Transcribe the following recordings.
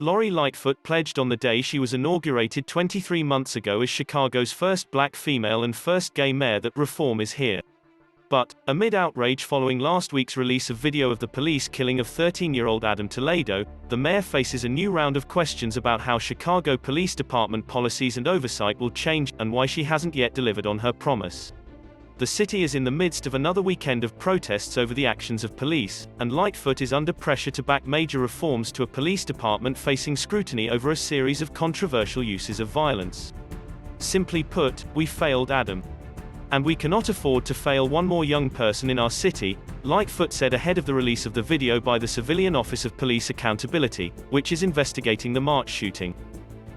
Lori Lightfoot pledged on the day she was inaugurated 23 months ago as Chicago's first black female and first gay mayor that reform is here. But, amid outrage following last week's release of video of the police killing of 13-year-old Adam Toledo, the mayor faces a new round of questions about how Chicago Police Department policies and oversight will change, and why she hasn't yet delivered on her promise. The city is in the midst of another weekend of protests over the actions of police, and Lightfoot is under pressure to back major reforms to a police department facing scrutiny over a series of controversial uses of violence. Simply put, we failed Adam. And we cannot afford to fail one more young person in our city, Lightfoot said ahead of the release of the video by the Civilian Office of Police Accountability, which is investigating the March shooting.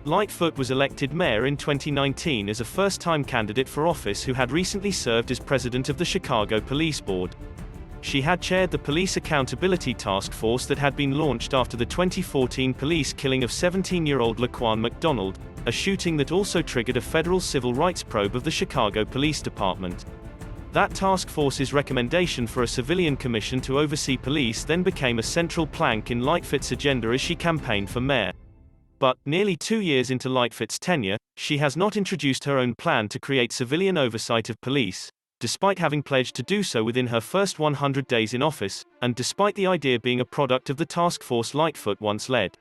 Lightfoot was elected mayor in 2019 as a first-time candidate for office who had recently served as president of the Chicago Police Board. She had chaired the Police Accountability Task Force that had been launched after the 2014 police killing of 17-year-old Laquan McDonald, a shooting that also triggered a federal civil rights probe of the Chicago Police Department. That task force's recommendation for a civilian commission to oversee police then became a central plank in Lightfoot's agenda as she campaigned for mayor. But, nearly 2 years into Lightfoot's tenure, she has not introduced her own plan to create civilian oversight of police, despite having pledged to do so within her first 100 days in office, and despite the idea being a product of the task force Lightfoot once led.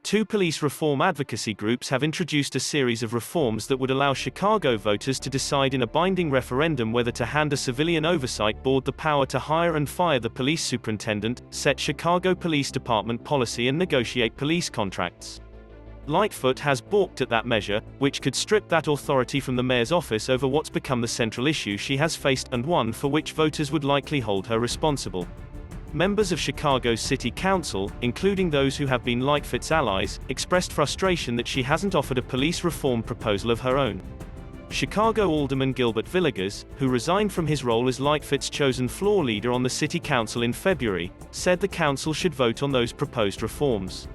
Two police reform advocacy groups have introduced a series of reforms that would allow Chicago voters to decide in a binding referendum whether to hand a civilian oversight board the power to hire and fire the police superintendent, set Chicago Police Department policy and negotiate police contracts. Lightfoot has balked at that measure, which could strip that authority from the mayor's office over what's become the central issue she has faced, and one for which voters would likely hold her responsible. Members of Chicago's City Council, including those who have been Lightfoot's allies, expressed frustration that she hasn't offered a police reform proposal of her own. Chicago Alderman Gilbert Villegas, who resigned from his role as Lightfoot's chosen floor leader on the City Council in February, said the council should vote on those proposed reforms.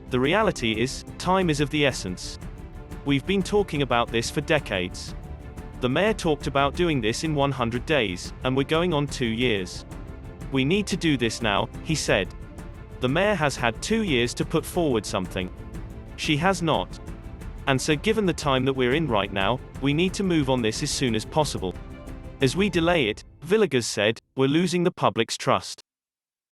The reality is, time is of the essence. We've been talking about this for decades. The mayor talked about doing this in 100 days, and we're going on 2 years. We need to do this now, he said. The mayor has had 2 years to put forward something. She has not. And so given the time that we're in right now, we need to move on this as soon as possible. As we delay it, Villegas said, we're losing the public's trust.